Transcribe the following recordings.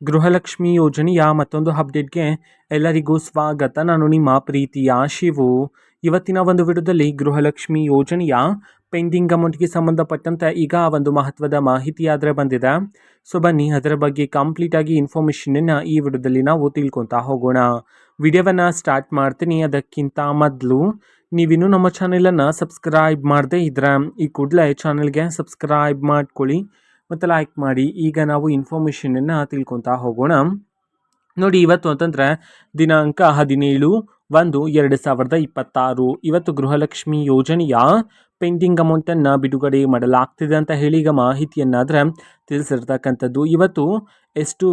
ಗೃಹಲಕ್ಷ್ಮಿ ಯೋಜನೆಯ ಮತ್ತೊಂದು ಅಪ್ಡೇಟ್ಗೆ ಎಲ್ಲರಿಗೂ ಸ್ವಾಗತ. ನಾನು ನಿಮ್ಮ ಪ್ರೀತಿಯ ಶಿವು. ಇವತ್ತಿನ ಒಂದು ವಿಡಿಯೋದಲ್ಲಿ ಗೃಹಲಕ್ಷ್ಮಿ ಯೋಜನೆಯ ಪೆಂಡಿಂಗ್ ಅಮೌಂಟ್ಗೆ ಸಂಬಂಧಪಟ್ಟಂತೆ ಈಗ ಒಂದು ಮಹತ್ವದ ಮಾಹಿತಿ ಆದರೆ ಬಂದಿದೆ. ಸೊ ಬನ್ನಿ ಅದರ ಬಗ್ಗೆ ಕಂಪ್ಲೀಟಾಗಿ ಇನ್ಫಾರ್ಮೇಷನನ್ನು ಈ ವಿಡಿಯೋದಲ್ಲಿ ನಾವು ತಿಳ್ಕೊತಾ ಹೋಗೋಣ. ವಿಡಿಯೋವನ್ನು ಸ್ಟಾರ್ಟ್ ಮಾಡ್ತೀನಿ. ಅದಕ್ಕಿಂತ ಮೊದಲು ನೀವಿನ್ನೂ ನಮ್ಮ ಚಾನೆಲನ್ನು ಸಬ್ಸ್ಕ್ರೈಬ್ ಮಾಡದೇ ಇದ್ರೆ ಈ ಕೂಡಲೇ ಚಾನಲ್ಗೆ ಸಬ್ಸ್ಕ್ರೈಬ್ ಮಾಡ್ಕೊಳ್ಳಿ ಮತ್ತು ಲೈಕ್ ಮಾಡಿ. ಈಗ ನಾವು ಇನ್ಫಾರ್ಮೇಷನನ್ನು ತಿಳ್ಕೊತಾ ಹೋಗೋಣ. ನೋಡಿ, ಇವತ್ತು ಅಂತಂದರೆ ದಿನಾಂಕ 17/1/2026 ಇವತ್ತು ಗೃಹಲಕ್ಷ್ಮಿ ಯೋಜನೆಯ ಪೆಂಡಿಂಗ್ ಅಮೌಂಟನ್ನು ಬಿಡುಗಡೆ ಮಾಡಲಾಗ್ತಿದೆ ಅಂತ ಹೇಳಿ ಈಗ ಮಾಹಿತಿಯನ್ನಾದರೆ ತಿಳಿಸಿರ್ತಕ್ಕಂಥದ್ದು. ಇವತ್ತು ಎಷ್ಟು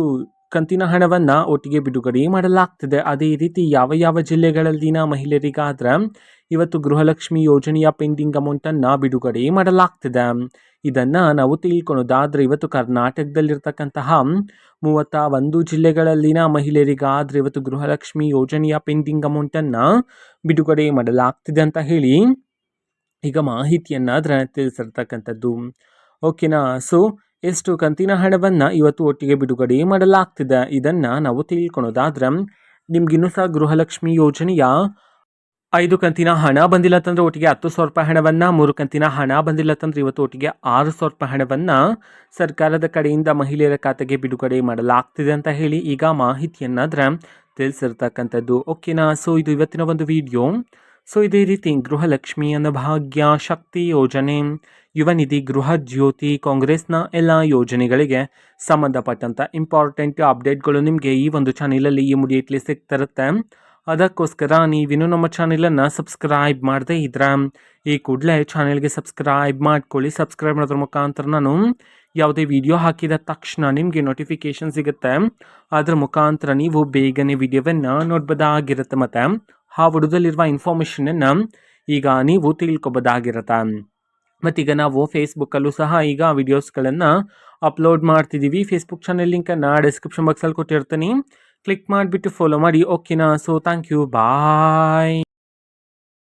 ಕಂತಿನ ಹಣವನ್ನು ಒಟ್ಟಿಗೆ ಬಿಡುಗಡೆ ಮಾಡಲಾಗ್ತಿದೆ, ಅದೇ ರೀತಿ ಯಾವ ಯಾವ ಜಿಲ್ಲೆಗಳಲ್ಲಿನ ಮಹಿಳೆಯರಿಗಾದ್ರೆ ಇವತ್ತು ಗೃಹಲಕ್ಷ್ಮಿ ಯೋಜನೆಯ ಪೆಂಡಿಂಗ್ ಅಮೌಂಟನ್ನು ಬಿಡುಗಡೆ ಮಾಡಲಾಗ್ತಿದೆ, ಇದನ್ನು ನಾವು ತಿಳ್ಕೊಳೋದಾದರೆ ಇವತ್ತು ಕರ್ನಾಟಕದಲ್ಲಿರ್ತಕ್ಕಂತಹ 31 ಜಿಲ್ಲೆಗಳಲ್ಲಿನ ಮಹಿಳೆಯರಿಗಾದರೆ ಇವತ್ತು ಗೃಹಲಕ್ಷ್ಮಿ ಯೋಜನೆಯ ಪೆಂಡಿಂಗ್ ಅಮೌಂಟನ್ನು ಬಿಡುಗಡೆ ಮಾಡಲಾಗ್ತಿದೆ ಅಂತ ಹೇಳಿ ಈಗ ಮಾಹಿತಿಯನ್ನಾದರೆ ತಿಳಿಸಿರ್ತಕ್ಕಂಥದ್ದು. ಓಕೆನಾ. ಸೊ ಎಷ್ಟು ಕಂತಿನ ಹಣವನ್ನು ಇವತ್ತು ಒಟ್ಟಿಗೆ ಬಿಡುಗಡೆ ಮಾಡಲಾಗ್ತಿದೆ ಇದನ್ನು ನಾವು ತಿಳ್ಕೊಳೋದಾದ್ರೆ, ನಿಮ್ಗಿನ್ನೂ ಸಹ ಗೃಹಲಕ್ಷ್ಮಿ ಯೋಜನೆಯ 5 ಕಂತಿನ ಹಣ ಬಂದಿಲ್ಲ ಅಂತಂದರೆ ಒಟ್ಟಿಗೆ 10,000 ರೂಪಾಯಿ ಹಣವನ್ನು, 3 ಕಂತಿನ ಹಣ ಬಂದಿಲ್ಲ ಅಂತಂದರೆ ಇವತ್ತು ಒಟ್ಟಿಗೆ 6,000 ರೂಪಾಯಿ ಹಣವನ್ನು ಸರ್ಕಾರದ ಕಡೆಯಿಂದ ಮಹಿಳೆಯರ ಖಾತೆಗೆ ಬಿಡುಗಡೆ ಮಾಡಲಾಗ್ತಿದೆ ಅಂತ ಹೇಳಿ ಈಗ ಮಾಹಿತಿಯನ್ನಾದರೆ ತಿಳಿಸಿರ್ತಕ್ಕಂಥದ್ದು. ಓಕೆನಾ. ಸೊ ಇದು ಇವತ್ತಿನ ಒಂದು ವಿಡಿಯೋ. ಸೊ ಇದೇ ರೀತಿ ಗೃಹಲಕ್ಷ್ಮಿ ಅನ್ನಭಾಗ್ಯ, ಶಕ್ತಿ ಯೋಜನೆ, ಯುವ ನಿಧಿ, ಗೃಹ ಜ್ಯೋತಿ, ಕಾಂಗ್ರೆಸ್ನ ಎಲ್ಲ ಯೋಜನೆಗಳಿಗೆ ಸಂಬಂಧಪಟ್ಟಂಥ ಇಂಪಾರ್ಟೆಂಟ್ ಅಪ್ಡೇಟ್ಗಳು ನಿಮಗೆ ಈ ಒಂದು ಚಾನಲಲ್ಲಿ ಇಮಿಡಿಯೇಟ್ಲಿ ಸಿಗ್ತಿರುತ್ತೆ. ಅದಕ್ಕೋಸ್ಕರ ನೀವಿನ್ನೂ ನಮ್ಮ ಚಾನಲನ್ನು ಸಬ್ಸ್ಕ್ರೈಬ್ ಮಾಡದೇ ಇದ್ರೆ ಈ ಕೂಡಲೇ ಚಾನಲ್ಗೆ ಸಬ್ಸ್ಕ್ರೈಬ್ ಮಾಡ್ಕೊಳ್ಳಿ. ಸಬ್ಸ್ಕ್ರೈಬ್ ಮಾಡೋದ್ರ ಮುಖಾಂತರ ನಾನು ಯಾವುದೇ ವಿಡಿಯೋ ಹಾಕಿದ ತಕ್ಷಣ ನಿಮಗೆ ನೋಟಿಫಿಕೇಷನ್ ಸಿಗುತ್ತೆ. ಅದರ ಮುಖಾಂತರ ನೀವು ಬೇಗನೆ ವಿಡಿಯೋವನ್ನು ನೋಡ್ಬೋದಾಗಿರುತ್ತೆ ಮತ್ತು ಆ ವಿಡಿಯೋದಲ್ಲಿರುವ ಇನ್ಫಾರ್ಮೇಷನನ್ನು ಈಗ ನೀವು ತಿಳ್ಕೊಬೋದಾಗಿರುತ್ತೆ. ಮತ್ತೀಗ ನಾವು ಫೇಸ್ಬುಕ್ಕಲ್ಲೂ ಸಹ ಈಗ ವಿಡಿಯೋಸ್ಗಳನ್ನು ಅಪ್ಲೋಡ್ ಮಾಡ್ತಿದ್ದೀವಿ. ಫೇಸ್ಬುಕ್ ಚಾನಲ್ ಲಿಂಕನ್ನು ಡಿಸ್ಕ್ರಿಪ್ಷನ್ ಬಾಕ್ಸಲ್ಲಿ ಕೊಟ್ಟಿರ್ತೀನಿ, ಕ್ಲಿಕ್ ಮಾಡಿಬಿಟ್ಟು ಫಾಲೋ ಮಾಡಿ. ಓಕೆನಾ. So thank you, bye.